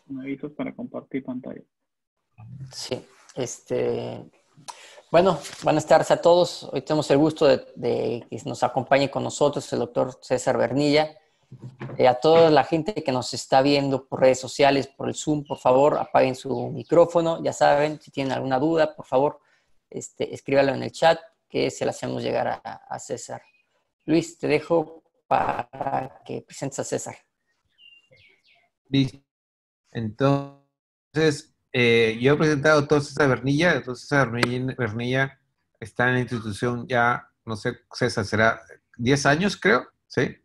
Me avisas para compartir pantalla. Sí, bueno, buenas tardes a todos. Hoy tenemos el gusto de que nos acompañe con nosotros el doctor César Bernilla. A toda la gente que nos está viendo por redes sociales, por el Zoom, por favor, apaguen su micrófono. Ya saben, si tienen alguna duda, por favor, escríbalo en el chat, que se la hacemos llegar a César. Luis, te dejo para que presentes a César. Listo. Entonces, yo he presentado a doctor César Bernilla. Doctor César Bernilla está en la institución ya, no sé, César, será 10 años, creo, ¿sí?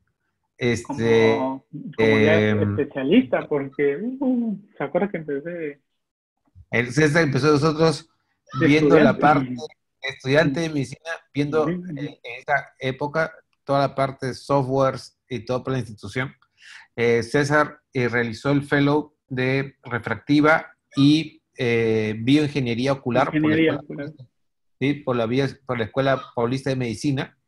Como ya especialista, porque ¿se acuerda que empecé El César empezó nosotros de viendo la estudiante? parte estudiante de medicina, viendo en esa época toda la parte de softwares y todo por la institución. César realizó el fellow de refractiva y bioingeniería ocular Ingeniería ocular. ¿sí? por la Escuela Paulista de Medicina.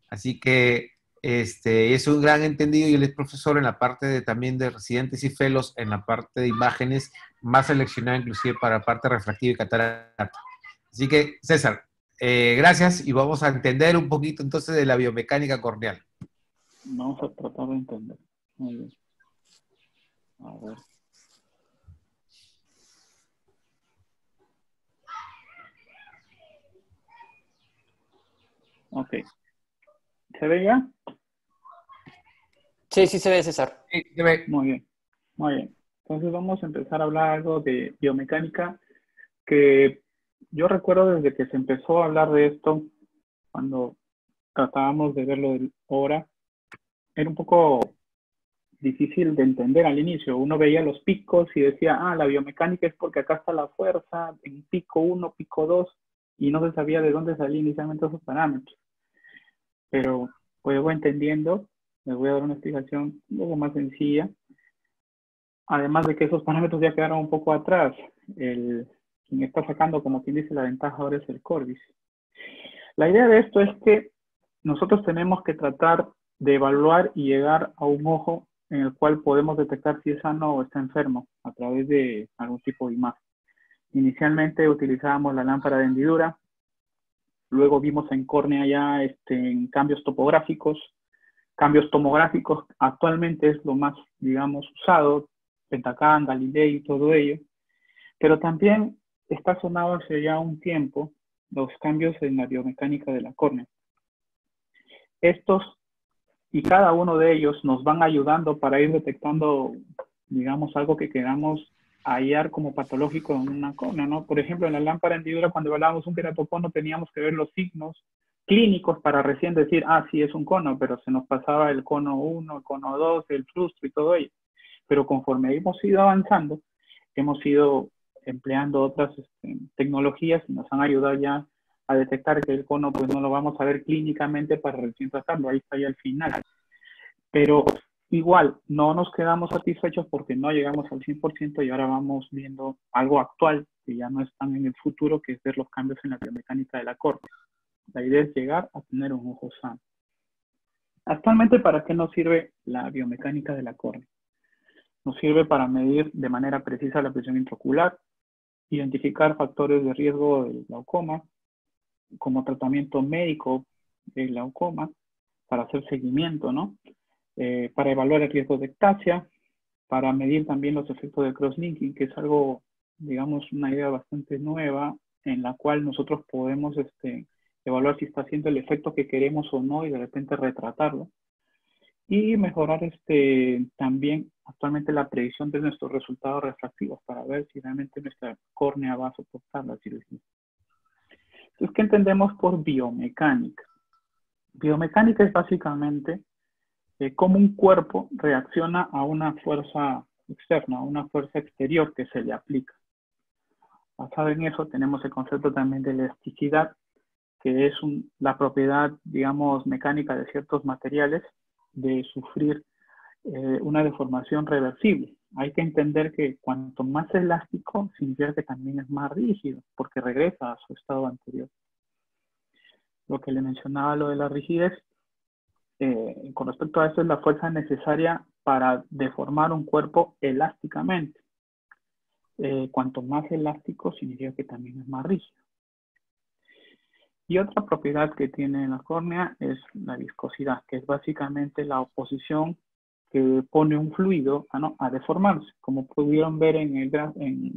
Así que es un gran entendido y él es profesor en la parte también de residentes y fellows en la parte de imágenes, más seleccionada inclusive para la parte refractiva y catarata. Así que, César, gracias y vamos a entender un poquito entonces de la biomecánica corneal. Vamos a tratar de entender. Muy bien. A ver. Ok. ¿Se ve ya? Sí, sí se ve, César. Sí, se ve. Muy bien. Muy bien. Entonces vamos a empezar a hablar algo de biomecánica que yo recuerdo desde que se empezó a hablar de esto, cuando tratábamos de verlo ahora, era un poco difícil de entender al inicio. Uno veía los picos y decía, la biomecánica es porque acá está la fuerza, en pico 1, pico 2, y no se sabía de dónde salían inicialmente esos parámetros. Pero pues voy entendiendo, les voy a dar una explicación un poco más sencilla. Además de que esos parámetros ya quedaron un poco atrás. Quien está sacando, como quien dice, la ventaja ahora es el Corbis. La idea de esto es que nosotros tenemos que tratar de evaluar y llegar a un ojo en el cual podemos detectar si es sano o está enfermo a través de algún tipo de imagen. Inicialmente utilizábamos la lámpara de hendidura, luego vimos en córnea ya en cambios topográficos, cambios tomográficos, actualmente es lo más, digamos, usado, Pentacam, Galilei y todo ello, pero también está sonado hace ya un tiempo los cambios en la biomecánica de la córnea. Estos y cada uno de ellos nos van ayudando para ir detectando, digamos, algo que queramos hallar como patológico en una córnea, ¿no? Por ejemplo, en la lámpara hendidura, cuando evaluábamos un queratocono, teníamos que ver los signos clínicos para recién decir, sí es un cono, pero se nos pasaba el cono 1, el cono 2, el frustro y todo ello. Pero conforme hemos ido avanzando, hemos ido empleando otras tecnologías y nos han ayudado ya a detectar que el cono pues no lo vamos a ver clínicamente para recién tratarlo, ahí está ya el final. Pero igual, no nos quedamos satisfechos porque no llegamos al 100% y ahora vamos viendo algo actual, que ya no están en el futuro, que es ver los cambios en la biomecánica de la córnea. La idea es llegar a tener un ojo sano. Actualmente, ¿para qué nos sirve la biomecánica de la córnea? Nos sirve para medir de manera precisa la presión intraocular, identificar factores de riesgo del glaucoma, como tratamiento médico del glaucoma, para hacer seguimiento, ¿no? Para evaluar el riesgo de ectasia, para medir también los efectos de cross-linking, que es algo, digamos, una idea bastante nueva, en la cual nosotros podemos evaluar si está haciendo el efecto que queremos o no y de repente retratarlo. Y mejorar también actualmente la predicción de nuestros resultados refractivos para ver si realmente nuestra córnea va a soportar la cirugía. Entonces, ¿qué entendemos por biomecánica? Biomecánica es básicamente cómo un cuerpo reacciona a una fuerza externa, a una fuerza exterior que se le aplica. Basado en eso tenemos el concepto también de elasticidad, que es la propiedad, digamos, mecánica de ciertos materiales de sufrir una deformación reversible. Hay que entender que cuanto más elástico, significa que también es más rígido, porque regresa a su estado anterior. Lo que le mencionaba, lo de la rigidez, con respecto a eso, es la fuerza necesaria para deformar un cuerpo elásticamente. cuanto más elástico significa que también es más rígido. Y otra propiedad que tiene la córnea es la viscosidad, que es básicamente la oposición que pone un fluido a deformarse. Como pudieron ver en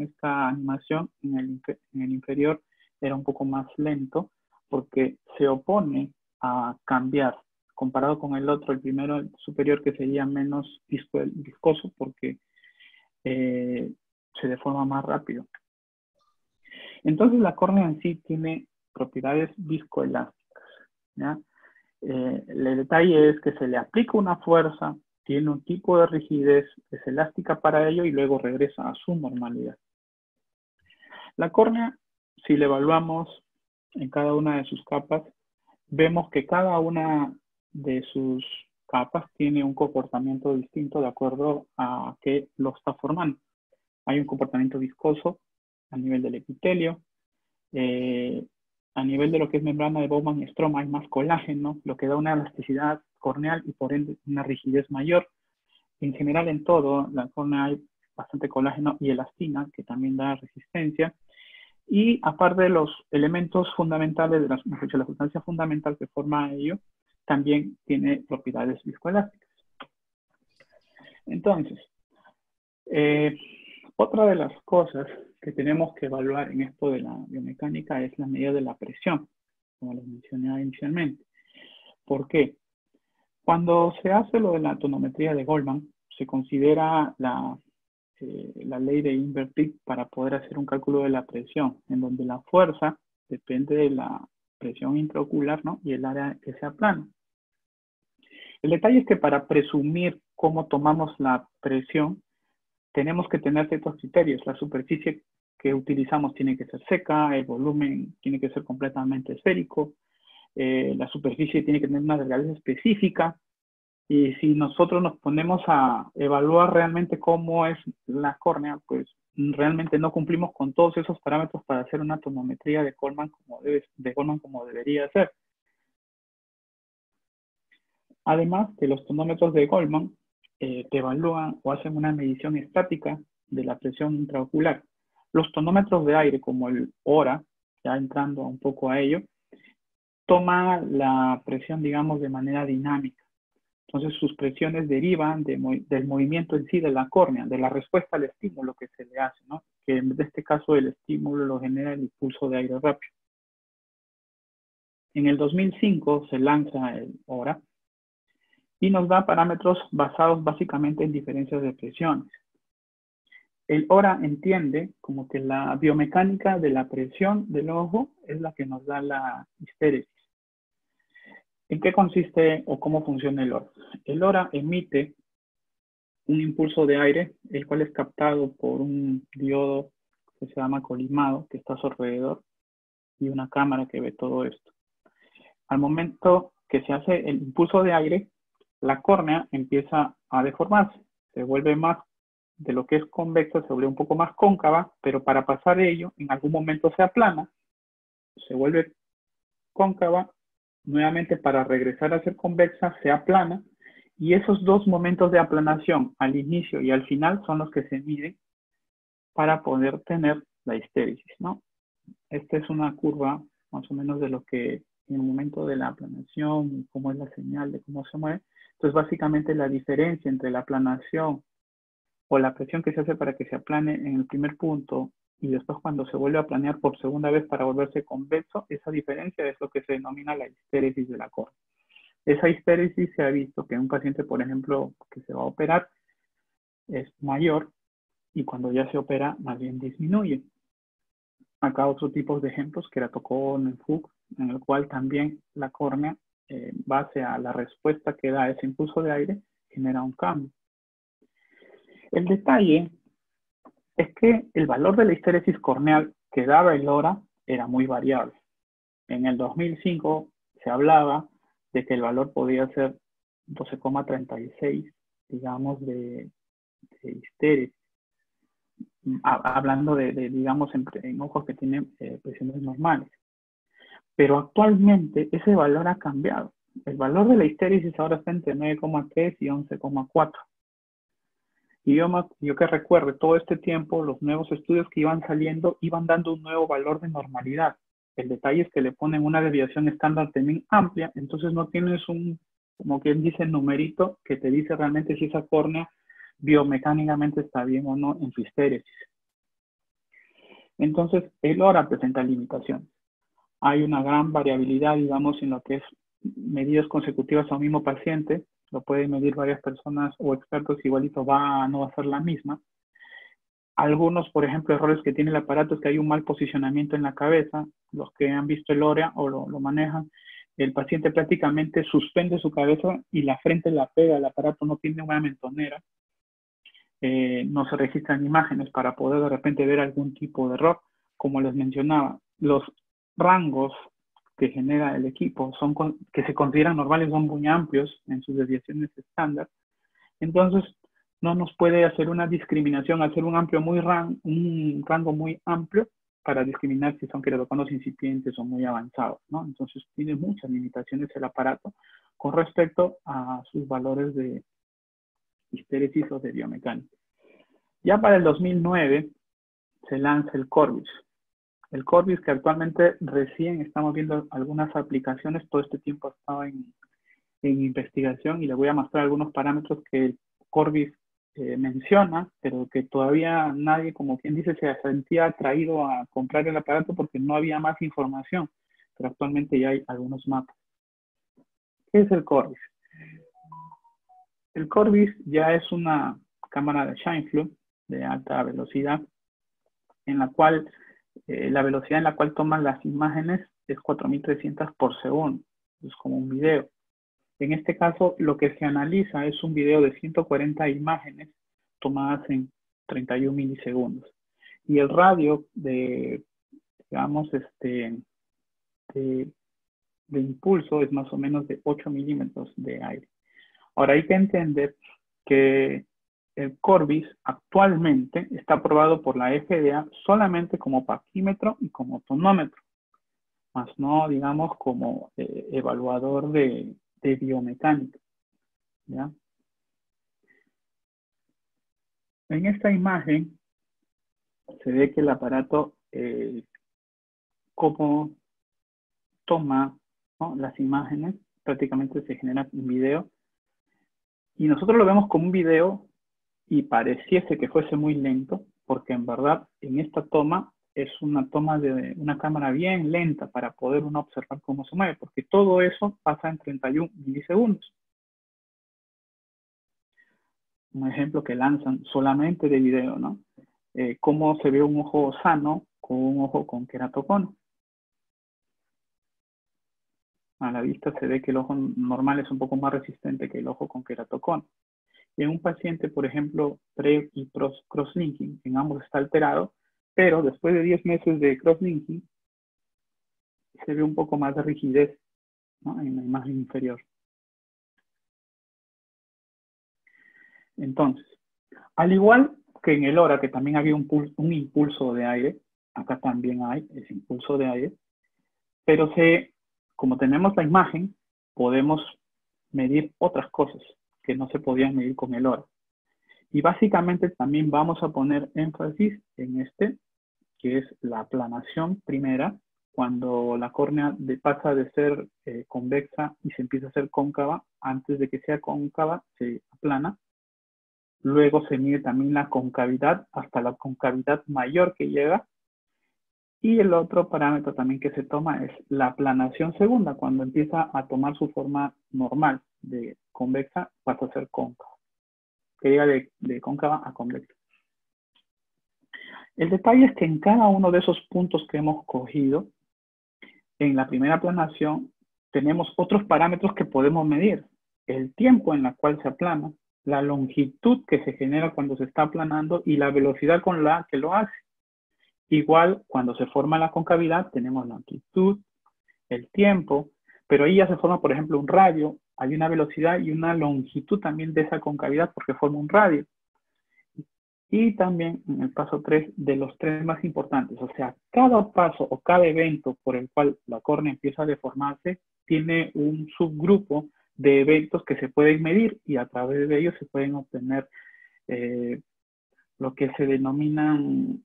esta animación, en el inferior era un poco más lento porque se opone a cambiar, comparado con el otro, el primero, el superior, que sería menos viscoso porque se deforma más rápido. Entonces la córnea en sí tiene propiedades viscoelásticas, ¿ya? El detalle es que se le aplica una fuerza, tiene un tipo de rigidez, es elástica para ello y luego regresa a su normalidad. La córnea, si la evaluamos en cada una de sus capas, vemos que cada una de sus capas tiene un comportamiento distinto de acuerdo a qué lo está formando. Hay un comportamiento viscoso a nivel del epitelio. A nivel de lo que es membrana de Bowman y estroma hay más colágeno, lo que da una elasticidad corneal y por ende una rigidez mayor. En general en todo, la córnea hay bastante colágeno y elastina, que también da resistencia. Y aparte de los elementos fundamentales, la sustancia fundamental que forma ello, también tiene propiedades viscoelásticas. Entonces, otra de las cosas que tenemos que evaluar en esto de la biomecánica es la medida de la presión, como les mencioné inicialmente. ¿Por qué? Cuando se hace lo de la tonometría de Goldman, se considera la ley de Invertig para poder hacer un cálculo de la presión, en donde la fuerza depende de la presión intraocular, ¿no? Y el área que sea plana. El detalle es que para presumir cómo tomamos la presión, tenemos que tener ciertos criterios. La superficie que utilizamos tiene que ser seca, el volumen tiene que ser completamente esférico, la superficie tiene que tener una delgadez específica. Y si nosotros nos ponemos a evaluar realmente cómo es la córnea, pues realmente no cumplimos con todos esos parámetros para hacer una tonometría de Goldman como debería ser. Además de los tonómetros de Goldman, te evalúan o hacen una medición estática de la presión intraocular. Los tonómetros de aire, como el ORA, ya entrando un poco a ello, toma la presión, digamos, de manera dinámica. Entonces sus presiones derivan del movimiento en sí de la córnea, de la respuesta al estímulo que se le hace, ¿no? Que en este caso el estímulo lo genera el impulso de aire rápido. En el 2005 se lanza el ORA y nos da parámetros basados básicamente en diferencias de presiones. El ORA entiende como que la biomecánica de la presión del ojo es la que nos da la histéresis. ¿En qué consiste o cómo funciona el ORA? El ORA emite un impulso de aire, el cual es captado por un diodo que se llama colimado, que está a su alrededor, y una cámara que ve todo esto. Al momento que se hace el impulso de aire, la córnea empieza a deformarse, se vuelve más de lo que es convexa, se vuelve un poco más cóncava, pero para pasar ello, en algún momento se aplana, se vuelve cóncava, nuevamente para regresar a ser convexa, se aplana, y esos dos momentos de aplanación, al inicio y al final, son los que se miden para poder tener la histéresis, ¿no? Esta es una curva más o menos de lo que en el momento de la aplanación y cómo es la señal de cómo se mueve. Entonces, básicamente la diferencia entre la aplanación o la presión que se hace para que se aplane en el primer punto y después cuando se vuelve a planear por segunda vez para volverse convexo, esa diferencia es lo que se denomina la histéresis de la córnea. Esa histéresis se ha visto que en un paciente, por ejemplo, que se va a operar, es mayor y cuando ya se opera, más bien disminuye. Acá otro tipo de ejemplos, queratocón, en FUC, en el cual también la córnea, en base a la respuesta que da ese impulso de aire, genera un cambio. El detalle es que el valor de la histéresis corneal que daba el ORA era muy variable. En el 2005 se hablaba de que el valor podía ser 12,36, digamos, de histéresis. Hablando digamos, en ojos que tienen presiones normales. Pero actualmente ese valor ha cambiado. El valor de la histéresis ahora está entre 9,3 y 11,4. Y yo que recuerde, todo este tiempo, los nuevos estudios que iban saliendo iban dando un nuevo valor de normalidad. El detalle es que le ponen una desviación estándar también amplia, entonces no tienes un, como quien dice, numerito que te dice realmente si esa córnea biomecánicamente está bien o no en su histéresis. Entonces, el LoRa presenta limitaciones. Hay una gran variabilidad, digamos, en lo que es medidas consecutivas a un mismo paciente. Lo pueden medir varias personas o expertos, igualito no va a ser la misma. Algunos, por ejemplo, errores que tiene el aparato es que hay un mal posicionamiento en la cabeza. Los que han visto el LoRa o lo manejan, el paciente prácticamente suspende su cabeza y la frente la pega al aparato, no tiene una mentonera. No se registran imágenes para poder de repente ver algún tipo de error. Como les mencionaba, los rangos que genera el equipo que se consideran normales son muy amplios en sus desviaciones estándar. Entonces, no nos puede hacer una discriminación, hacer un rango muy amplio para discriminar si son queratoconos incipientes o muy avanzados, ¿no? Entonces, tiene muchas limitaciones el aparato con respecto a sus valores de histéresis o de biomecánica. Ya para el 2009 se lanza el Corbis. El Corbis, que actualmente recién estamos viendo algunas aplicaciones, todo este tiempo ha estado en investigación, y les voy a mostrar algunos parámetros que el Corbis menciona, pero que todavía nadie, como quien dice, se sentía atraído a comprar el aparato porque no había más información, pero actualmente ya hay algunos mapas. ¿Qué es el Corbis? El Corbis ya es una cámara de Scheimpflug de alta velocidad, en la cual la velocidad en la cual toman las imágenes es 4300 por segundo. Es como un video. En este caso, lo que se analiza es un video de 140 imágenes tomadas en 31 milisegundos. Y el radio de, digamos, de impulso es más o menos de 8 milímetros de aire. Ahora hay que entender que el Corbis actualmente está aprobado por la FDA solamente como paquímetro y como tonómetro, más no, digamos, como evaluador de biomecánica, ¿ya? En esta imagen se ve que el aparato como toma, ¿no?, las imágenes, prácticamente se genera un video, y nosotros lo vemos como un video y pareciese que fuese muy lento, porque en verdad en esta toma es una toma de una cámara bien lenta para poder uno observar cómo se mueve, porque todo eso pasa en 31 milisegundos. Un ejemplo que lanzan solamente de video, ¿no? Cómo se ve un ojo sano con un ojo con queratocono. A la vista se ve que el ojo normal es un poco más resistente que el ojo con queratocono. Y en un paciente, por ejemplo, pre y crosslinking, en ambos está alterado, pero después de 10 meses de crosslinking, se ve un poco más de rigidez, ¿no?, en la imagen inferior. Entonces, al igual que en el LoRa, que también había un impulso de aire, acá también hay ese impulso de aire, pero como tenemos la imagen, podemos medir otras cosas que no se podían medir con el LoRa. Y básicamente también vamos a poner énfasis en que es la aplanación primera, cuando la córnea pasa de ser convexa y se empieza a ser cóncava. Antes de que sea cóncava, se aplana. Luego se mide también la concavidad hasta la concavidad mayor que llega. Y el otro parámetro también que se toma es la aplanación segunda, cuando empieza a tomar su forma normal de convexa, pasa a ser cóncava. Que llega de cóncava a convexa. El detalle es que en cada uno de esos puntos que hemos cogido, en la primera aplanación, tenemos otros parámetros que podemos medir. El tiempo en el cual se aplana, la longitud que se genera cuando se está aplanando y la velocidad con la que lo hace. Igual, cuando se forma la concavidad, tenemos la amplitud, el tiempo, pero ahí ya se forma, por ejemplo, un radio. Hay una velocidad y una longitud también de esa concavidad porque forma un radio. Y también en el paso 3, de los 3 más importantes. O sea, cada paso o cada evento por el cual la córnea empieza a deformarse tiene un subgrupo de eventos que se pueden medir y a través de ellos se pueden obtener lo que se denominan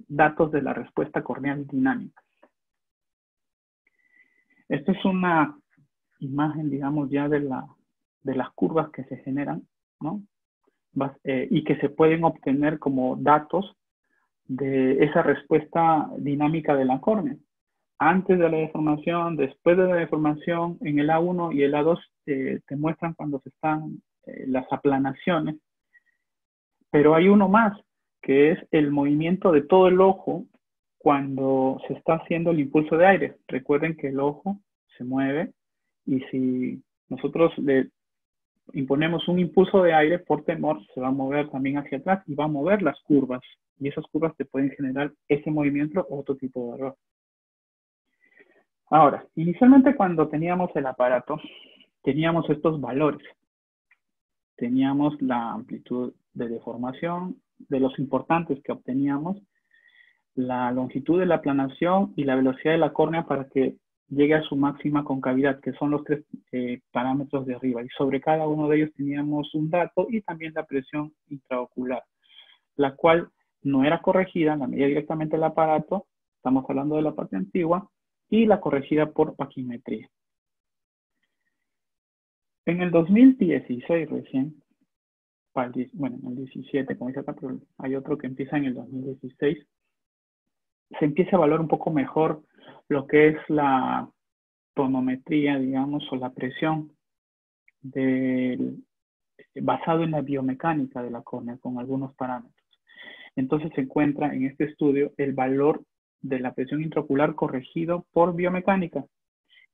datos de la respuesta corneal dinámica. Esta es una imagen, digamos, ya de las curvas que se generan, ¿no? Y que se pueden obtener como datos de esa respuesta dinámica de la córnea. Antes de la deformación, después de la deformación, en el A1 y el A2 te muestran cuando se están las aplanaciones. Pero hay uno más, que es el movimiento de todo el ojo cuando se está haciendo el impulso de aire. Recuerden que el ojo se mueve y si nosotros le imponemos un impulso de aire por temor, se va a mover también hacia atrás y va a mover las curvas. Y esas curvas te pueden generar ese movimiento o otro tipo de error. Ahora, inicialmente cuando teníamos el aparato, teníamos estos valores. Teníamos la amplitud de deformación, de los importantes que obteníamos, la longitud de la aplanación y la velocidad de la córnea para que llegue a su máxima concavidad, que son los 3 parámetros de arriba. Y sobre cada uno de ellos teníamos un dato y también la presión intraocular, la cual no era corregida, la medía directamente el aparato, estamos hablando de la parte antigua, y la corregida por paquimetría. En el 2016 recién, bueno, en el 17, como dice acá, pero hay otro que empieza en el 2016, se empieza a evaluar un poco mejor lo que es la tonometría, digamos, o la presión basado en la biomecánica de la córnea con algunos parámetros. Entonces se encuentra en este estudio el valor de la presión intraocular corregido por biomecánica.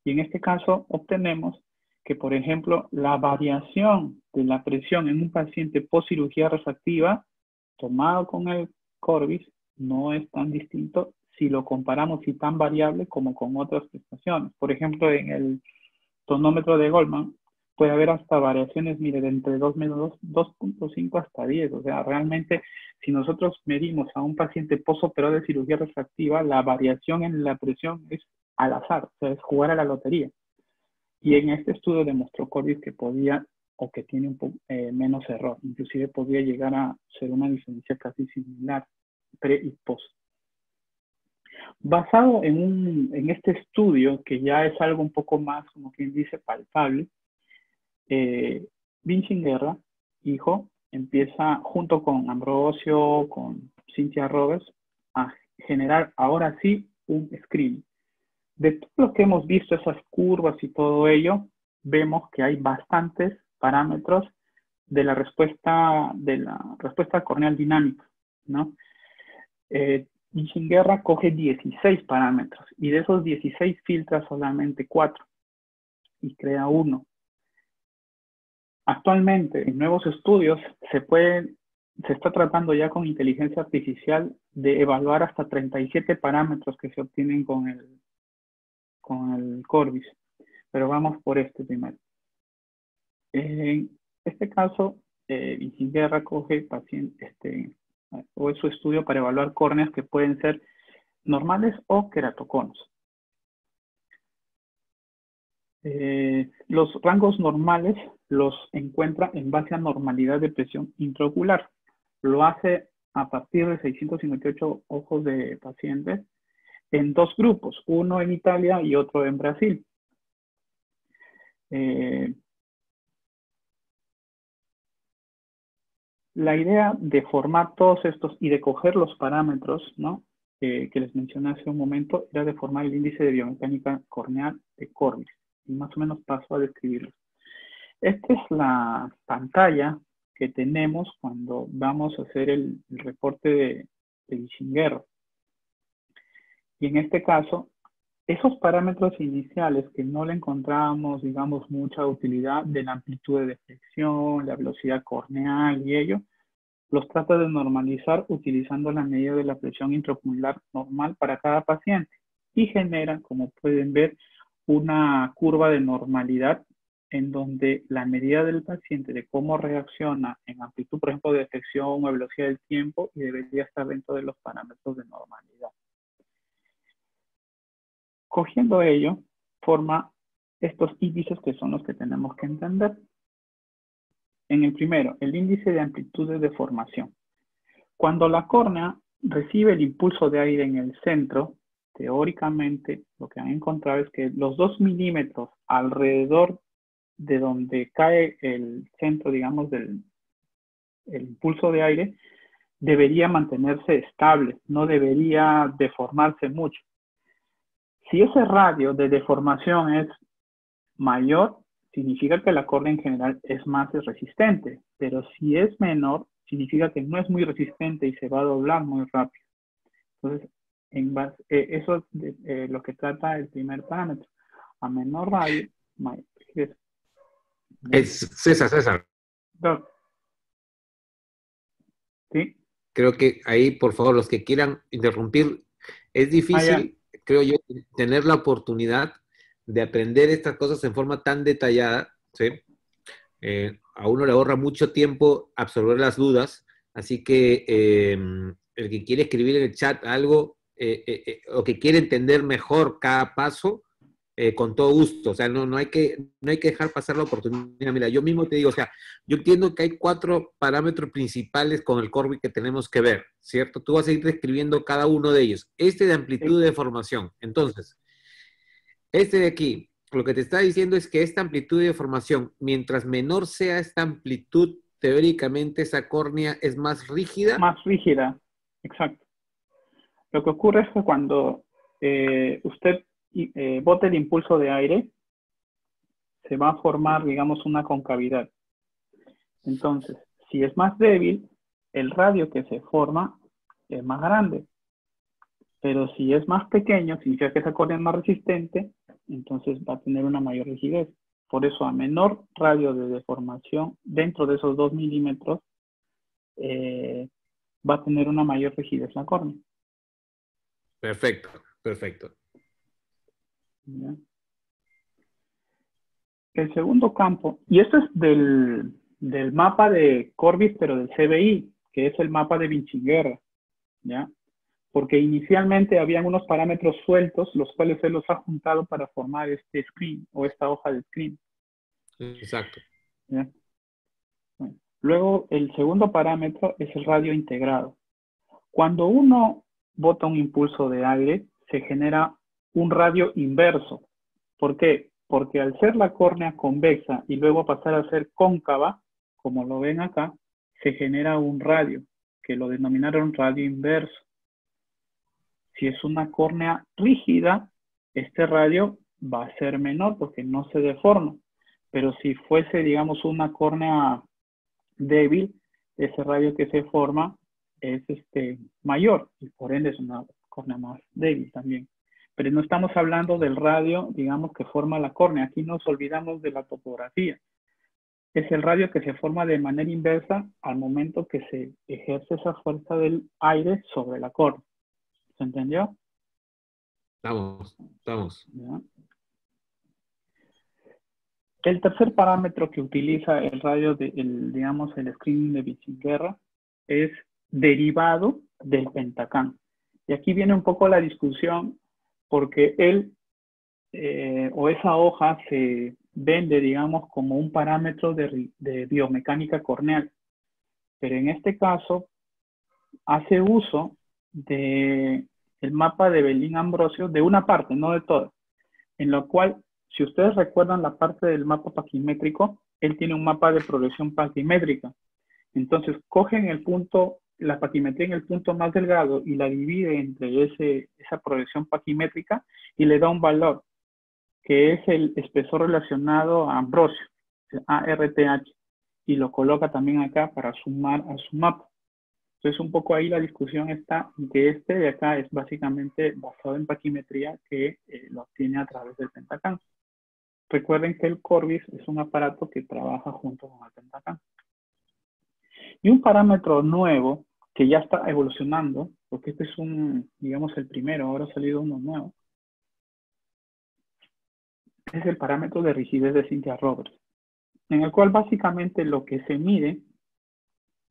Y en este caso obtenemos que, por ejemplo, la variación de la presión en un paciente post cirugía refractiva tomado con el Corbis no es tan distinto si lo comparamos y tan variable como con otras prestaciones. Por ejemplo, en el tonómetro de Goldman puede haber hasta variaciones, mire, de entre 2.5 hasta 10. O sea, realmente, si nosotros medimos a un paciente postoperado de cirugía refractiva, la variación en la presión es al azar, o sea, es jugar a la lotería. Y en este estudio demostró Corbis que podía, o que tiene un poco menos error, inclusive podría llegar a ser una diferencia casi similar, pre y post. Basado en este estudio, que ya es algo un poco más, como quien dice, palpable, Vincent Guerra, hijo, empieza junto con Ambrosio, con Cynthia Roberts, a generar ahora sí un screening. De todo lo que hemos visto, esas curvas y todo ello, vemos que hay bastantes parámetros de la respuesta corneal dinámica, ¿no? Vincent Guerra coge 16 parámetros y de esos 16 filtra solamente 4 y crea uno. Actualmente, en nuevos estudios, se está tratando ya con inteligencia artificial de evaluar hasta 37 parámetros que se obtienen con el Corbis. Pero vamos por este primero. En este caso, Vincent Guerra coge o es su estudio para evaluar córneas que pueden ser normales o queratoconos. Los rangos normales los encuentra en base a normalidad de presión intraocular. Lo hace a partir de 658 ojos de pacientes en 2 grupos, uno en Italia y otro en Brasil. La idea de formar todos estos y de coger los parámetros, ¿no?, que les mencioné hace un momento, era de formar el índice de biomecánica corneal de Corbis. Y más o menos paso a describirlo. Esta es la pantalla que tenemos cuando vamos a hacer el reporte de Vincent Guerra. Y en este caso, esos parámetros iniciales que no le encontrábamos, digamos, mucha utilidad de la amplitud de deflexión, la velocidad corneal y ello, los trata de normalizar utilizando la medida de la presión intraocular normal para cada paciente y genera, como pueden ver, una curva de normalidad en donde la medida del paciente de cómo reacciona en amplitud, por ejemplo, de deflexión o velocidad del tiempo, y debería estar dentro de los parámetros de normalidad. Cogiendo ello, forma estos índices que son los que tenemos que entender. En el primero, el índice de amplitud de deformación. Cuando la córnea recibe el impulso de aire en el centro, teóricamente lo que han encontrado es que los 2 milímetros alrededor de donde cae el centro, digamos, del el impulso de aire, debería mantenerse estable, no debería deformarse mucho. Si ese radio de deformación es mayor, significa que la córnea en general es más resistente, pero si es menor, significa que no es muy resistente y se va a doblar muy rápido. Entonces, eso es lo que trata el primer parámetro. A menor radio, mayor rigidez. Es César. ¿Sí? Creo que ahí, por favor, los que quieran interrumpir, es difícil, creo yo, tener la oportunidad de aprender estas cosas en forma tan detallada, ¿sí? A uno le ahorra mucho tiempo absorber las dudas, así que el que quiere escribir en el chat algo o que quiere entender mejor cada paso, con todo gusto, o sea, no hay que dejar pasar la oportunidad. Mira, yo mismo te digo, o sea, yo entiendo que hay 4 parámetros principales con el Corby que tenemos que ver, ¿cierto? Tú vas a ir describiendo cada uno de ellos. Este de amplitud de deformación. Entonces, este de aquí, lo que te está diciendo es que esta amplitud de deformación, mientras menor sea esta amplitud, teóricamente esa córnea es más rígida. Más rígida, exacto. Lo que ocurre es que cuando usted bote el impulso de aire, se va a formar, digamos, una concavidad. Entonces, si es más débil, el radio que se forma es más grande. Pero si es más pequeño, significa que esa córnea es más resistente, entonces va a tener una mayor rigidez. Por eso, a menor radio de deformación, dentro de esos 2 milímetros, va a tener una mayor rigidez la córnea. Perfecto, perfecto. ¿Ya? El segundo campo, y esto es del mapa de Corbis, pero del CBI, que es el mapa de Vinci-Guerra, ¿ya? Porque inicialmente habían unos parámetros sueltos, los cuales él los ha juntado para formar este screen, o esta hoja de screen. Exacto. ¿Ya? Bueno, luego, el segundo parámetro es el radio integrado. Cuando uno bota un impulso de aire, se genera un radio inverso. ¿Por qué? Porque al ser la córnea convexa y luego pasar a ser cóncava, como lo ven acá, se genera un radio, que lo denominaron radio inverso. Si es una córnea rígida, este radio va a ser menor porque no se deforma. Pero si fuese, digamos, una córnea débil, ese radio que se forma es mayor y por ende es una córnea más débil también. Pero no estamos hablando del radio, digamos, que forma la córnea. Aquí nos olvidamos de la topografía. Es el radio que se forma de manera inversa al momento que se ejerce esa fuerza del aire sobre la córnea. ¿Se entendió? Estamos. ¿Ya? El tercer parámetro que utiliza el radio, digamos, el screening de Vinci-Guerra es derivado del pentacam. Y aquí viene un poco la discusión porque él o esa hoja se vende, digamos, como un parámetro de biomecánica corneal. Pero en este caso hace uso del mapa de Belin-Ambrosio, de una parte, no de todas, en lo cual, si ustedes recuerdan la parte del mapa paquimétrico, él tiene un mapa de progresión paquimétrica. Entonces, cogen el punto, la paquimetría en el punto más delgado y la divide entre esa progresión paquimétrica y le da un valor, que es el espesor relacionado a Ambrosio, ARTH, y lo coloca también acá para sumar a su mapa. Entonces, un poco ahí la discusión está en que este de acá es básicamente basado en paquimetría que lo obtiene a través del pentacam. Recuerden que el Corbis es un aparato que trabaja junto con el pentacam. Y un parámetro nuevo que ya está evolucionando, porque este es digamos, el primero, ahora ha salido uno nuevo, es el parámetro de rigidez de Cynthia Roberts, en el cual básicamente lo que se mide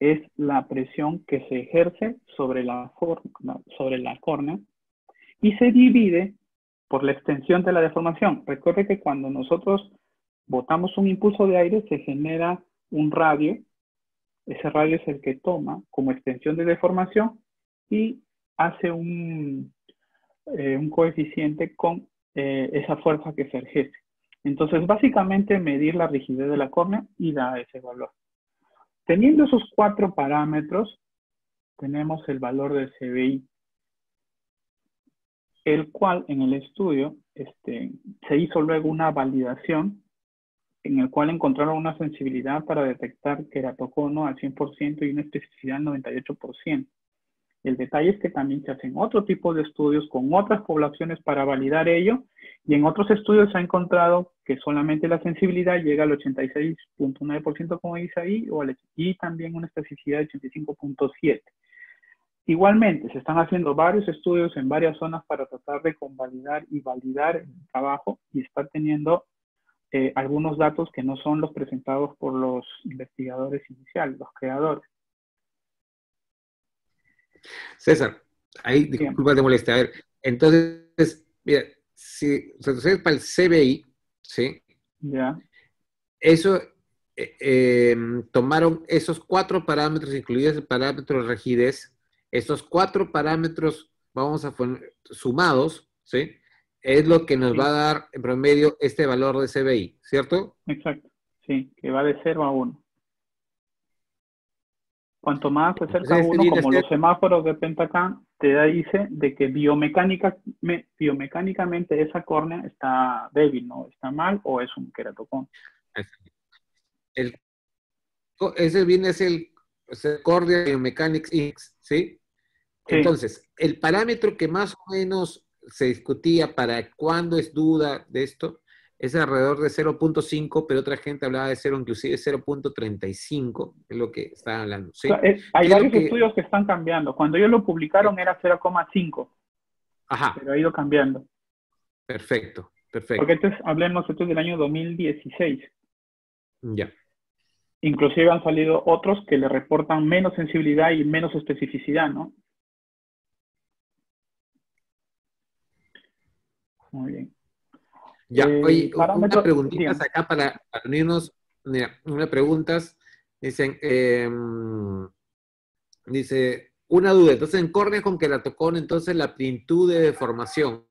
es la presión que se ejerce sobre la córnea y se divide por la extensión de la deformación. Recuerde que cuando nosotros botamos un impulso de aire se genera un radio. Ese radio es el que toma como extensión de deformación y hace un coeficiente con esa fuerza que se ejerce. Entonces, básicamente, medir la rigidez de la córnea y da ese valor. Teniendo esos 4 parámetros, tenemos el valor del CBI, el cual en el estudio se hizo luego una validación en el cual encontraron una sensibilidad para detectar queratocono al 100% y una especificidad al 98%. El detalle es que también se hacen otro tipo de estudios con otras poblaciones para validar ello, y en otros estudios se ha encontrado que solamente la sensibilidad llega al 86.9%, como dice ahí, y también una especificidad de 85.7%. Igualmente, se están haciendo varios estudios en varias zonas para tratar de convalidar y validar el trabajo, y está teniendo algunos datos que no son los presentados por los investigadores iniciales, los creadores. César, ahí disculpa de molestia. A ver, entonces, mira, si retrocedes para el CBI, ¿sí? Ya. Eso, tomaron esos 4 parámetros, incluidos el parámetro de rigidez, esos 4 parámetros, vamos a poner, sumados, ¿sí? Es lo que nos va a dar en promedio este valor de CBI, ¿cierto? Exacto, sí, que va de 0 a 1. Cuanto más se acerca a 1, como los semáforos de Pentacam, te dice de que biomecánicamente esa córnea está débil, ¿no? Está mal o es un queratocono. Ese viene a ser el Cordia Biomechanics Index, ¿sí? Entonces, el parámetro que más o menos se discutía para cuándo es duda de esto es alrededor de 0.5, pero otra gente hablaba de 0, inclusive 0.35, es lo que estaban hablando, ¿sí? Hay varios estudios que están cambiando. Cuando ellos lo publicaron era 0.5, pero ha ido cambiando. Perfecto, perfecto. Porque hablemos del año 2016. Ya. Inclusive han salido otros que le reportan menos sensibilidad y menos especificidad, ¿no? Muy bien. Ya, oye, unas preguntitas acá para unirnos. Mira, unas preguntas. Dicen, dice, una duda. Entonces, en córnea con queratocono, entonces la amplitud de deformación.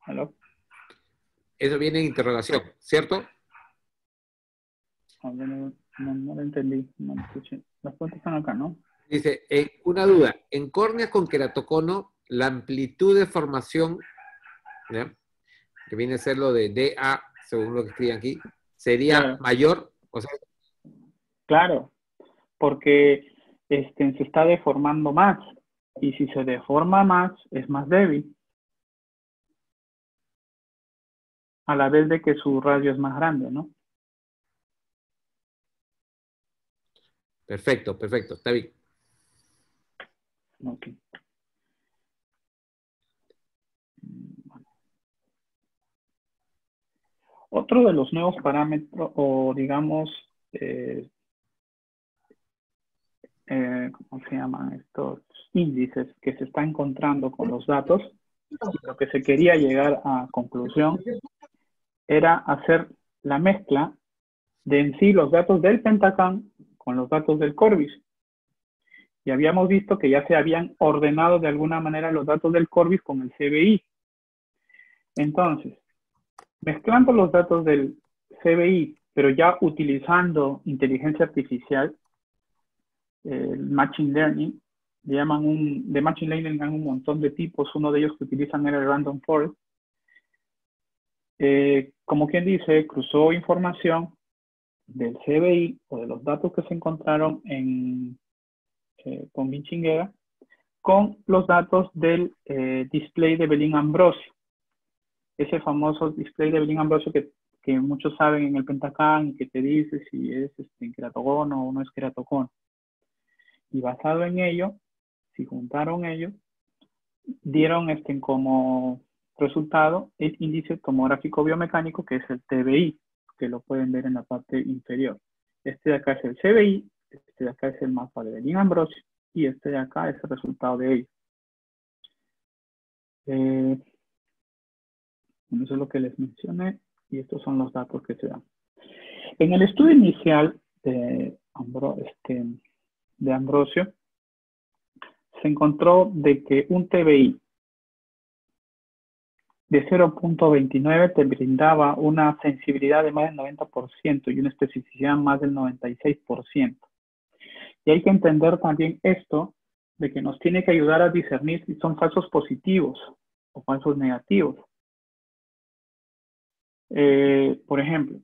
¿Aló? Eso viene en interrogación, ¿cierto? No lo entendí, no lo escuché. Las preguntas están acá, ¿no? Dice, una duda. En córnea con queratocono, la amplitud de formación, ¿ya?, que viene a ser lo de DA, según lo que escriben aquí, sería mayor. O sea, claro, porque se está deformando más. Y si se deforma más, es más débil. A la vez de que su radio es más grande, ¿no? Perfecto, perfecto, está bien. Ok. Otro de los nuevos parámetros, o digamos, ¿cómo se llaman estos índices que se está encontrando con los datos? Y lo que se quería llegar a conclusión era hacer la mezcla de en sí los datos del Pentacam con los datos del Corbis. Y habíamos visto que ya se habían ordenado de alguna manera los datos del Corbis con el CBI. Entonces, mezclando los datos del CBI, pero ya utilizando inteligencia artificial, el Machine Learning, de Machine Learning hay un montón de tipos, uno de ellos que utilizan era el Random Forest. Como quien dice, cruzó información del CBI o de los datos que se encontraron con Vinchinguera con los datos del display de Bellin-Ambrosio. Ese famoso display de Bellin-Ambrosio que muchos saben en el Pentacam y que te dice si es queratocono o no es queratocono. Y basado en ello, si juntaron ellos, dieron como resultado el índice tomográfico biomecánico, que es el TBI, que lo pueden ver en la parte inferior. Este de acá es el CBI, este de acá es el mapa de Bellin-Ambrosio, y este de acá es el resultado de ello. Eso es lo que les mencioné. Y estos son los datos que se dan. En el estudio inicial de Ambrosio, se encontró de que un TBI de 0.29 te brindaba una sensibilidad de más del 90% y una especificidad más del 96%. Y hay que entender también esto, de que nos tiene que ayudar a discernir si son falsos positivos o falsos negativos. Por ejemplo,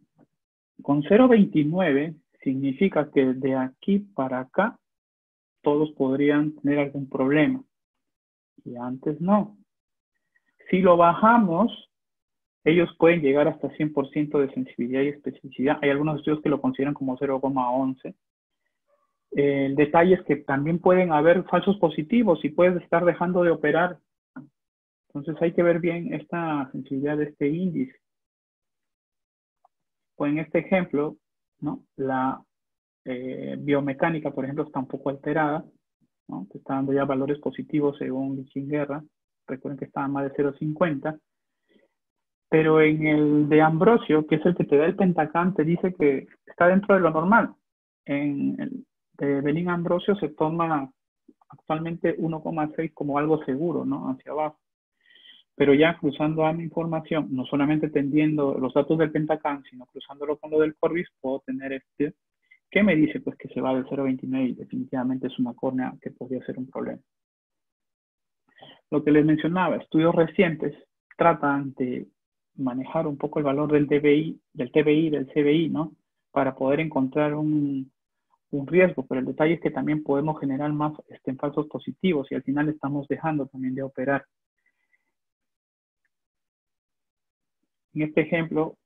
con 0.29 significa que de aquí para acá todos podrían tener algún problema. Y antes no. Si lo bajamos, ellos pueden llegar hasta 100% de sensibilidad y especificidad. Hay algunos estudios que lo consideran como 0,11. El detalle es que también pueden haber falsos positivos y puedes estar dejando de operar. Entonces hay que ver bien esta sensibilidad de este índice. Pues en este ejemplo, ¿no? La biomecánica, por ejemplo, está un poco alterada, ¿no? Te está dando ya valores positivos según Guerra. Recuerden que estaba más de 0.50. Pero en el de Ambrosio, que es el que te da el Pentacam, te dice que está dentro de lo normal. En el de Belín Ambrosio se toma actualmente 1,6 como algo seguro, ¿no? Hacia abajo. Pero ya cruzando a mi información, no solamente tendiendo los datos del Pentacam, sino cruzándolo con lo del Corbis, puedo tener este, que me dice pues que se va del 0.29 y definitivamente es una córnea que podría ser un problema. Lo que les mencionaba, estudios recientes tratan de manejar un poco el valor del TBI, del CBI, ¿no? Para poder encontrar un riesgo, pero el detalle es que también podemos generar más falsos positivos y al final estamos dejando también de operar. En este ejemplo,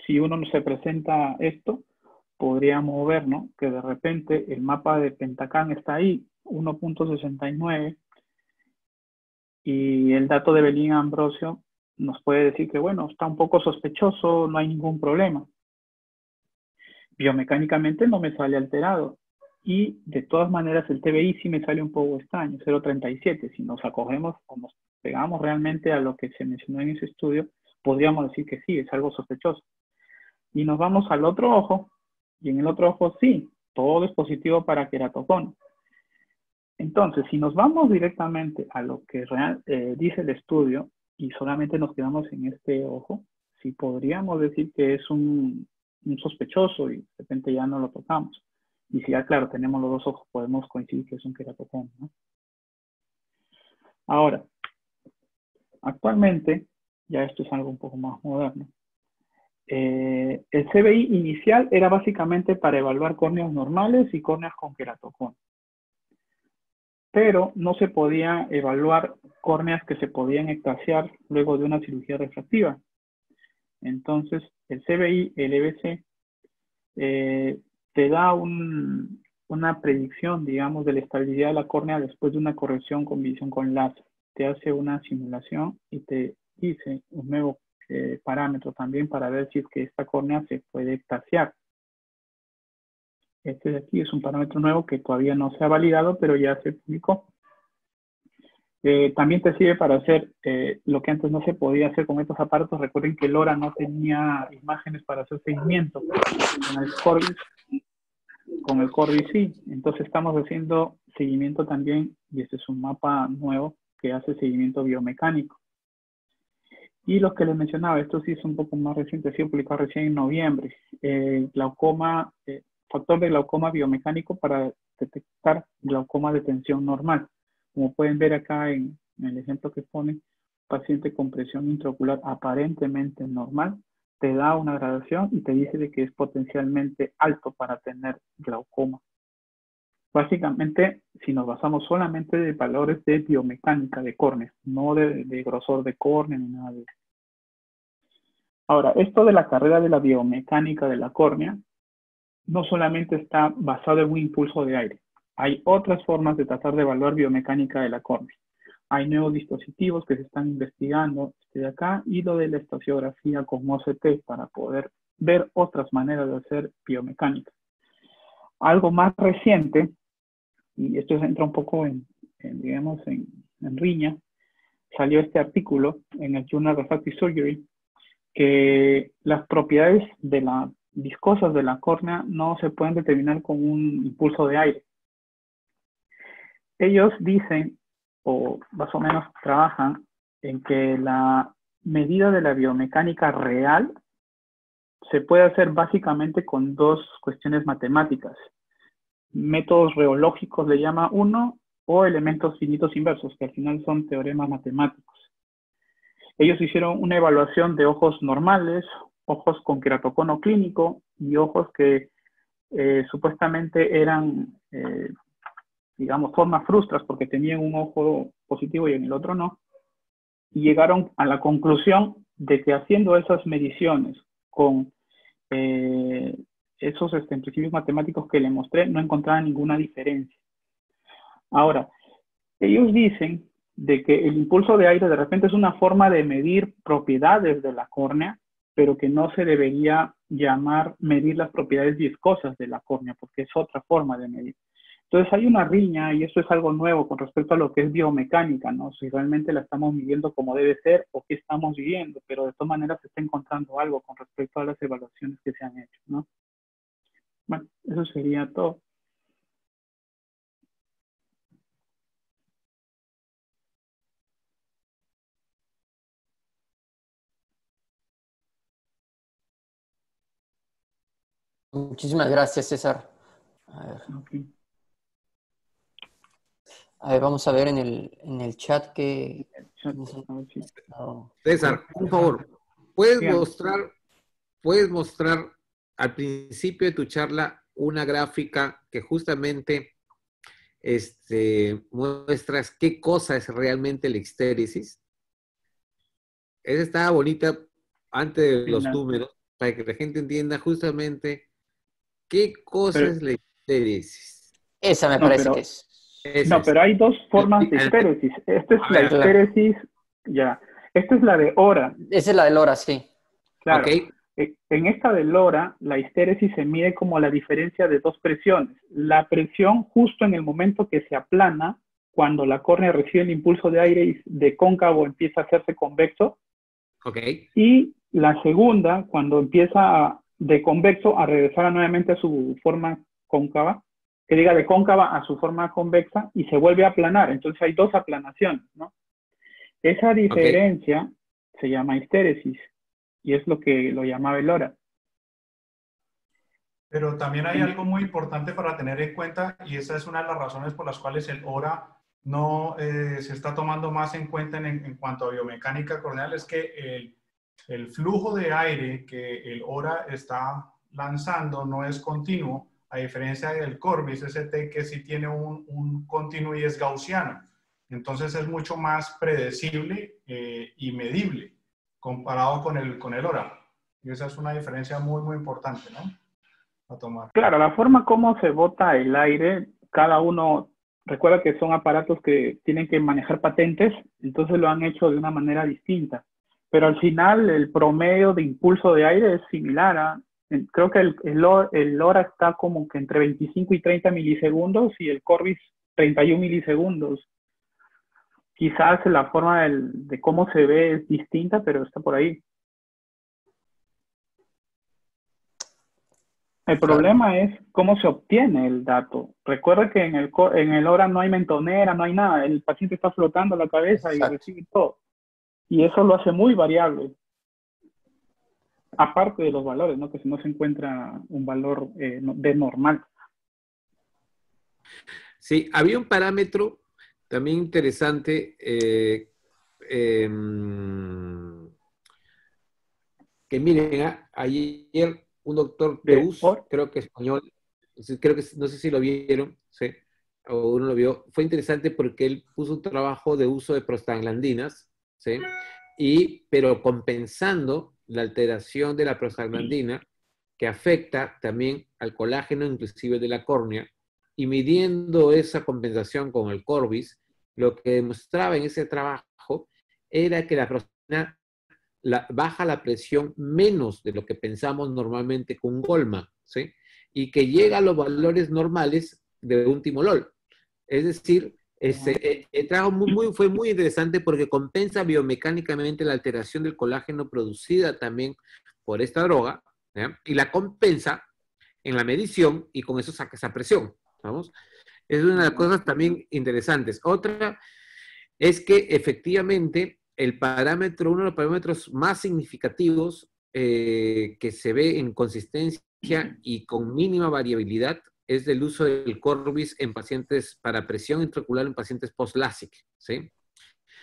si uno se presenta esto, podríamos ver, ¿no? Que de repente el mapa de Pentacam está ahí, 1.69, y el dato de Belín Ambrosio nos puede decir que, bueno, está un poco sospechoso, no hay ningún problema. Biomecánicamente no me sale alterado. Y de todas maneras el TBI sí me sale un poco extraño, 0.37. Si nos acogemos o nos pegamos realmente a lo que se mencionó en ese estudio, podríamos decir que sí, es algo sospechoso. Y nos vamos al otro ojo, y en el otro ojo sí, todo es positivo para queratocono. Entonces, si nos vamos directamente a lo que dice el estudio y solamente nos quedamos en este ojo, sí podríamos decir que es un sospechoso y de repente ya no lo tocamos. Y si ya, claro, tenemos los dos ojos, podemos coincidir que es un queratocono, ¿no? Ahora, actualmente, ya esto es algo un poco más moderno, el CBI inicial era básicamente para evaluar córneas normales y córneas con queratocono. Pero no se podía evaluar córneas que se podían ectasiar luego de una cirugía refractiva. Entonces, el CBI, el EBC, te da una predicción, digamos, de la estabilidad de la córnea después de una corrección con visión con láser. Te hace una simulación y te dice un nuevo parámetro también para ver si es que esta córnea se puede ectasiar. Este de aquí es un parámetro nuevo que todavía no se ha validado, pero ya se publicó. También te sirve para hacer lo que antes no se podía hacer con estos aparatos. Recuerden que LoRa no tenía imágenes para hacer seguimiento. Con el Corbis sí. Entonces estamos haciendo seguimiento también, y este es un mapa nuevo que hace seguimiento biomecánico. Y los que les mencionaba, esto sí es un poco más reciente, ha sido publicado recién en noviembre. Glaucoma, factor de glaucoma biomecánico para detectar glaucoma de tensión normal. Como pueden ver acá en el ejemplo que pone, paciente con presión intraocular aparentemente normal, te da una gradación y te dice de que es potencialmente alto para tener glaucoma. Básicamente, si nos basamos solamente de valores de biomecánica de córnea, no de grosor de córnea ni nada de eso. Ahora, esto de la carrera de la biomecánica de la córnea no solamente está basado en un impulso de aire. Hay otras formas de tratar de evaluar biomecánica de la córnea. Hay nuevos dispositivos que se están investigando de acá y lo de la estaciografía con OCT para poder ver otras maneras de hacer biomecánica. Algo más reciente, y esto entra un poco en riña, salió este artículo en el Journal of Refractive Surgery que las propiedades de la viscosas de la córnea no se pueden determinar con un impulso de aire. Ellos dicen, o más o menos trabajan, en que la medida de la biomecánica real se puede hacer básicamente con dos cuestiones matemáticas. Métodos reológicos le llama uno, o elementos finitos inversos, que al final son teoremas matemáticos. Ellos hicieron una evaluación de ojos normales, ojos con queratocono clínico y ojos que supuestamente eran, digamos, formas frustras porque tenían un ojo positivo y en el otro no. Y llegaron a la conclusión de que haciendo esas mediciones con esos principios matemáticos que le mostré, no encontraban ninguna diferencia. Ahora, ellos dicen de que el impulso de aire de repente es una forma de medir propiedades de la córnea, pero que no se debería llamar medir las propiedades viscosas de la córnea, porque es otra forma de medir. Entonces hay una riña, y esto es algo nuevo con respecto a lo que es biomecánica, ¿no? Si realmente la estamos midiendo como debe ser o qué estamos viviendo, pero de todas maneras se está encontrando algo con respecto a las evaluaciones que se han hecho, ¿no? Bueno, eso sería todo. Muchísimas gracias, César. Okay. A ver, vamos a ver en el chat que... César, por favor, ¿puedes mostrar al principio de tu charla una gráfica que justamente muestras qué cosa es realmente la histéresis? Esa estaba bonita antes de los números, para que la gente entienda justamente qué cosa es la histéresis. Esa me parece que es. No, pero hay dos formas de histéresis. Esta es la histéresis, ya. Esta es la de hora. Esa es la de Lora, sí. Claro. Okay. En esta de Lora, la histéresis se mide como la diferencia de dos presiones. La presión justo en el momento que se aplana, cuando la córnea recibe el impulso de aire y de cóncavo empieza a hacerse convexo. Okay. Y la segunda, cuando empieza de convexo a regresar nuevamente a su forma cóncava, que diga de cóncava a su forma convexa y se vuelve a aplanar. Entonces hay dos aplanaciones, ¿no? Esa diferencia se llama histéresis y es lo que lo llamaba Lora. Pero también hay algo muy importante para tener en cuenta, y esa es una de las razones por las cuales el hora no se está tomando más en cuenta en cuanto a biomecánica corneal, es que el flujo de aire que el hora está lanzando no es continuo, a diferencia del Corbis ST, que sí tiene un continuo y es gaussiano. Entonces es mucho más predecible y medible comparado con el hora. Y esa es una diferencia muy, muy importante, ¿no? A tomar. Claro, la forma como se bota el aire, cada uno, recuerda que son aparatos que tienen que manejar patentes, entonces lo han hecho de una manera distinta. Pero al final el promedio de impulso de aire es similar. Creo que el LoRa está como que entre 25 y 30 milisegundos y el Corbis 31 milisegundos. Quizás la forma de cómo se ve es distinta, pero está por ahí. El problema es cómo se obtiene el dato. Recuerda que en el LoRa no hay mentonera, no hay nada. El paciente está flotando la cabeza y recibe todo. Y eso lo hace muy variable. Aparte de los valores, ¿no? Que si no se encuentra un valor de normal. Sí, había un parámetro también interesante que miren, ayer un doctor de uso, creo que español, creo que no sé si lo vieron, ¿sí? O uno lo vio, fue interesante porque él puso un trabajo de uso de prostaglandinas, ¿sí? Pero compensando la alteración de la prostaglandina que afecta también al colágeno inclusive de la córnea, y midiendo esa compensación con el Corbis, lo que demostraba en ese trabajo era que la prostaglandina baja la presión menos de lo que pensamos normalmente con Goldman, ¿sí? Y que llega a los valores normales de un timolol. Es decir, El trabajo fue muy interesante porque compensa biomecánicamente la alteración del colágeno producida también por esta droga, ¿ya? Y la compensa en la medición y con eso saca esa presión, ¿vamos? Es una de las cosas también interesantes. Otra es que efectivamente uno de los parámetros más significativos que se ve en consistencia y con mínima variabilidad es el uso del Corbis en pacientes para presión intraocular en pacientes post-LASIK, ¿sí?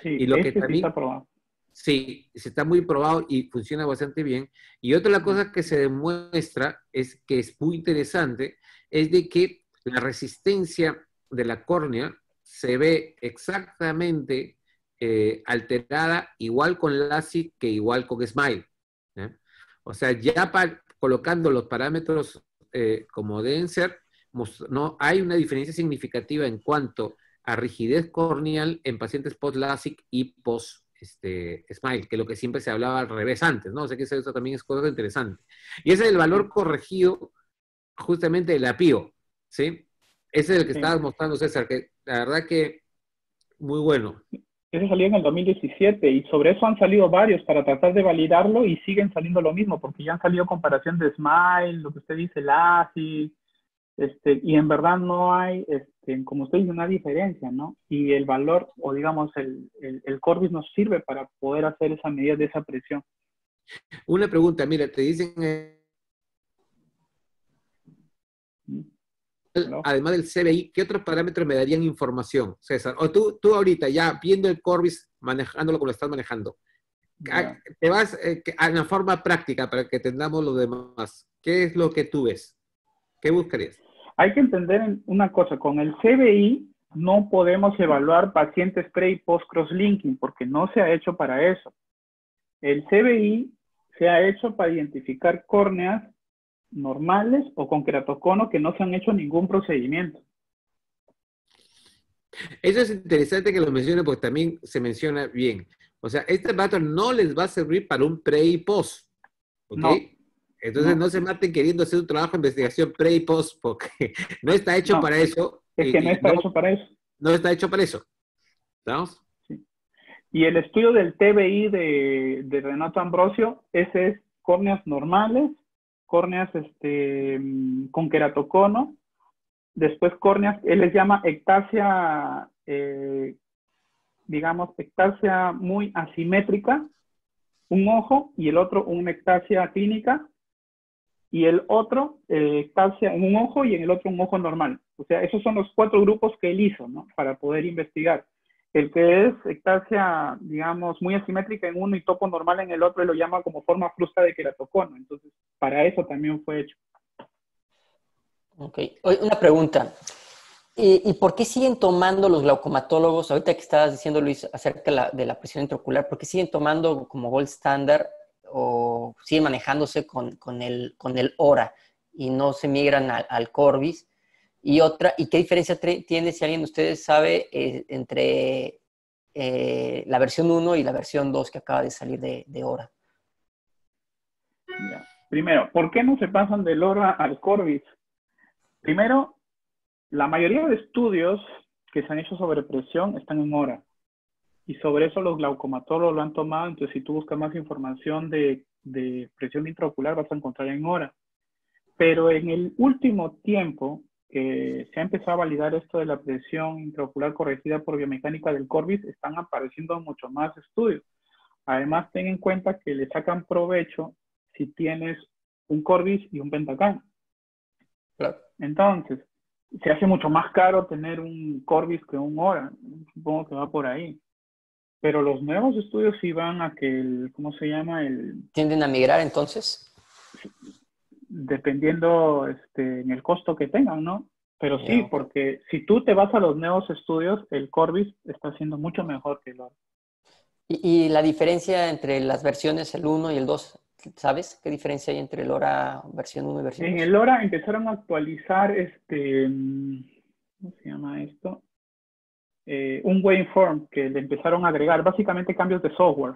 Sí, Y lo que sí también, está probado. sí, se está muy probado y funciona bastante bien. Y otra de las cosas que se demuestra es que es muy interesante, es de que la resistencia de la córnea se ve exactamente alterada igual con LASIK que igual con SMILE, ¿ya? O sea, ya colocando los parámetros como deben ser, no hay una diferencia significativa en cuanto a rigidez corneal en pacientes post-LASIK y post-SMILE, que es lo que siempre se hablaba al revés antes, ¿no? O sea que eso también es cosa interesante. Y ese es el valor corregido justamente del APIO, ¿sí? Ese es el que estaba mostrando César, que la verdad que muy bueno. Ese salió en el 2017 y sobre eso han salido varios para tratar de validarlo y siguen saliendo lo mismo, porque ya han salido comparación de SMILE, lo que usted dice, LASIK, y en verdad no hay, como usted dice, una diferencia, ¿no? Y el valor, o digamos, el Corbis nos sirve para poder hacer esa medida de esa presión. Una pregunta, mira, te dicen, además del CBI, ¿qué otros parámetros me darían información, César? O tú ahorita, ya viendo el Corbis, manejándolo como lo estás manejando, Yeah. te vas a una forma práctica para que entendamos lo demás. ¿Qué es lo que tú ves? ¿Qué buscarías? Hay que entender una cosa, con el CBI no podemos evaluar pacientes pre y post crosslinking porque no se ha hecho para eso. El CBI se ha hecho para identificar córneas normales o con queratocono que no se han hecho ningún procedimiento. Eso es interesante que lo mencione porque también se menciona bien. O sea, este dato no les va a servir para un pre y post, ¿ok? No. Entonces no se maten queriendo hacer un trabajo de investigación pre y post porque no está hecho para eso. Es que no está hecho para eso. No está hecho para eso. ¿Estamos? Sí. Y el estudio del TBI de Renato Ambrosio, ese es córneas normales, córneas con queratocono, después córneas, él les llama ectasia, digamos, ectasia muy asimétrica, un ojo y el otro una ectasia clínica, y el otro ectasia en un ojo y en el otro un ojo normal. O sea, esos son los 4 grupos que él hizo, ¿no? Para poder investigar. El que es ectasia, digamos, muy asimétrica en uno y topo normal en el otro, él lo llama como forma frusta de queratocono. Entonces, para eso también fue hecho. Ok. Una pregunta. ¿Y por qué siguen tomando los glaucomatólogos, ahorita que estabas diciendo, Luis, acerca de la presión intraocular, por qué siguen tomando como gold standard o siguen manejándose con el ORA y no se migran al Corbis? Y qué diferencia tiene, si alguien de ustedes sabe, entre la versión 1 y la versión 2 que acaba de salir de ORA? Ya. Primero, ¿por qué no se pasan del ORA al Corbis? Primero, la mayoría de estudios que se han hecho sobre presión están en ORA. Y sobre eso los glaucomatólogos lo han tomado. Entonces, si tú buscas más información de presión intraocular, vas a encontrar en ORA. Pero en el último tiempo que se ha empezado a validar esto de la presión intraocular corregida por biomecánica del Corbis, están apareciendo mucho más estudios. Además, ten en cuenta que le sacan provecho si tienes un Corbis y un Pentacam. Claro. Entonces, se hace mucho más caro tener un Corbis que un ORA. Supongo que va por ahí. Pero los nuevos estudios sí van a que ¿cómo se llama? ¿Tienden a migrar entonces? Dependiendo en el costo que tengan, ¿no? Pero sí, porque si tú te vas a los nuevos estudios, el Corbis está siendo mucho mejor que el ORA. ¿Y la diferencia entre las versiones, el 1 y el 2? ¿Sabes qué diferencia hay entre el ORA versión 1 y versión 2? En el ORA empezaron a actualizar ¿cómo se llama esto? Un waveform que le empezaron a agregar, básicamente cambios de software,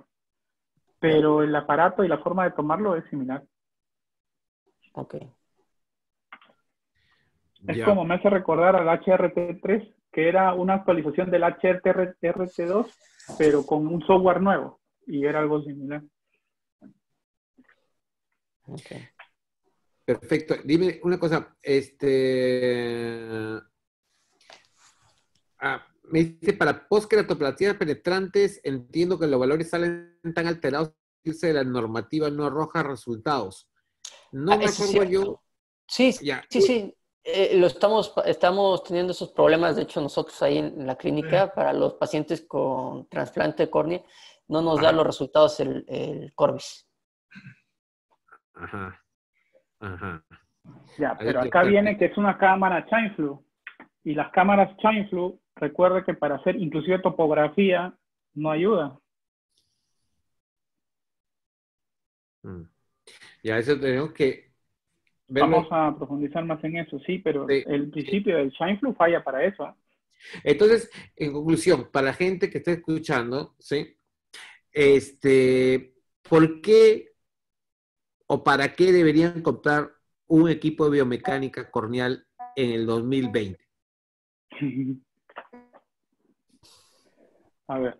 pero el aparato y la forma de tomarlo es similar. Ok. Es como me hace recordar al HRT3, que era una actualización del HRT2, pero con un software nuevo, y era algo similar. Okay. Perfecto. Dime una cosa, me dice, para postqueratoplastías penetrantes, entiendo que los valores salen tan alterados de la normativa no arroja resultados. No me Eso es acuerdo cierto. yo. Sí, Ya. sí. Estamos teniendo esos problemas, de hecho, nosotros ahí en la clínica, para los pacientes con trasplante de córnea, no nos da los resultados el Corbis. Ajá. Ajá. Ya, pero acá viene que es una cámara Scheimpflug. Y las cámaras Scheimpflug, recuerde que para hacer inclusive topografía, no ayuda. Ya, eso tenemos que verlo. Vamos a profundizar más en eso, sí, pero Sí, el principio del Scheimpflug falla para eso. ¿Eh? Entonces, en conclusión, para la gente que está escuchando, ¿sí? ¿Por qué o para qué deberían comprar un equipo de biomecánica corneal en el 2020? A ver,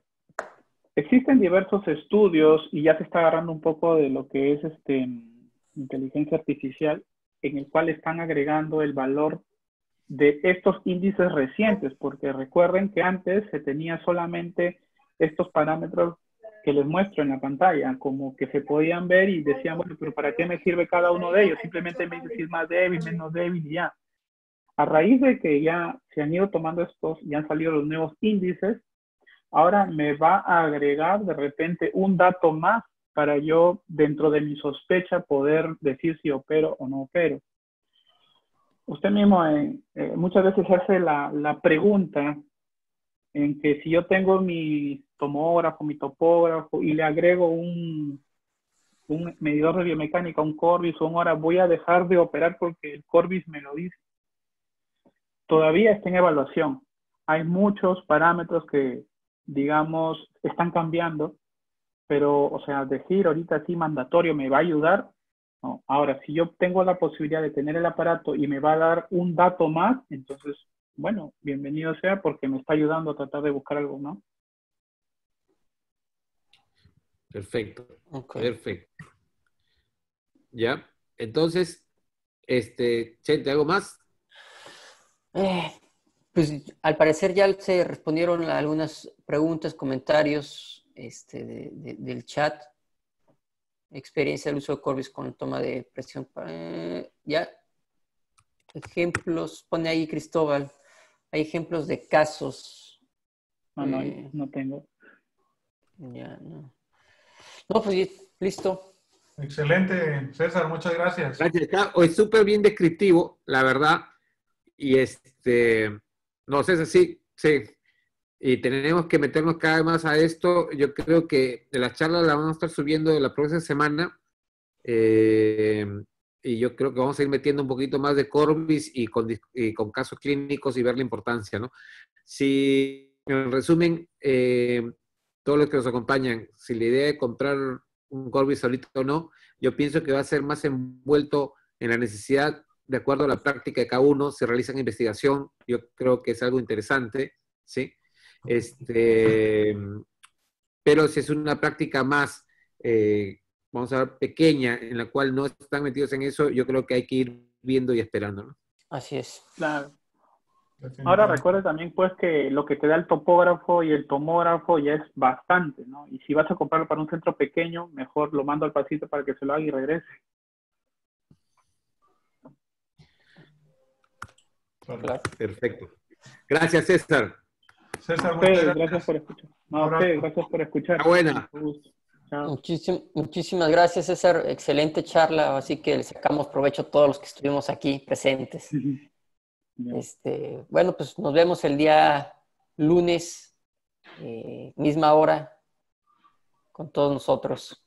existen diversos estudios y ya se está agarrando un poco de lo que es inteligencia artificial, en el cual están agregando el valor de estos índices recientes, porque recuerden que antes se tenía solamente estos parámetros que les muestro en la pantalla, como que se podían ver y decían, bueno, pero ¿para qué me sirve cada uno de ellos? Simplemente me dice si es más débil, menos débil y ya. A raíz de que ya se han ido tomando estos y han salido los nuevos índices, ahora me va a agregar de repente un dato más para yo, dentro de mi sospecha, poder decir si opero o no opero. Usted mismo muchas veces hace la pregunta en que si yo tengo mi tomógrafo, mi topógrafo y le agrego un medidor de biomecánica, un Corbis, ahora voy a dejar de operar porque el Corbis me lo dice. Todavía está en evaluación. Hay muchos parámetros que, digamos, están cambiando, pero, o sea, decir ahorita sí mandatorio me va a ayudar. No. Ahora, si yo tengo la posibilidad de tener el aparato y me va a dar un dato más, entonces, bueno, bienvenido sea porque me está ayudando a tratar de buscar algo, ¿no? Perfecto. Okay. Perfecto. ¿Ya? Entonces, Chente, ¿algo más? Pues al parecer ya se respondieron algunas preguntas, comentarios del chat. Experiencia del uso de Corbis con toma de presión. Ya. Ejemplos, pone ahí Cristóbal. Hay ejemplos de casos. No tengo. Ya, no. No, pues listo. Excelente, César, muchas gracias. Gracias. Es súper bien descriptivo, la verdad. Y no sé, sí. Y tenemos que meternos cada vez más a esto. Yo creo que de las charlas las vamos a estar subiendo la próxima semana. Y yo creo que vamos a ir metiendo un poquito más de Corbis y con casos clínicos y ver la importancia, ¿no? Si, en resumen, todos los que nos acompañan, si la idea de comprar un Corbis ahorita o no, yo pienso que va a ser más envuelto en la necesidad, de acuerdo a la práctica de cada uno, se realiza investigación, yo creo que es algo interesante, ¿sí? Pero si es una práctica más, vamos a ver, pequeña, en la cual no están metidos en eso, yo creo que hay que ir viendo y esperando, ¿no? Así es. Claro. Ahora recuerda también pues que lo que te da el topógrafo y el tomógrafo ya es bastante, ¿no? Y si vas a comprarlo para un centro pequeño, mejor lo mando al paciente para que se lo haga y regrese. Claro. Perfecto. Gracias, César. César, muchas Gracias por escuchar. No, gracias por escuchar. Buena. Muchísimas gracias, César. Excelente charla, así que le sacamos provecho a todos los que estuvimos aquí presentes. Bueno, pues nos vemos el día lunes, misma hora, con todos nosotros.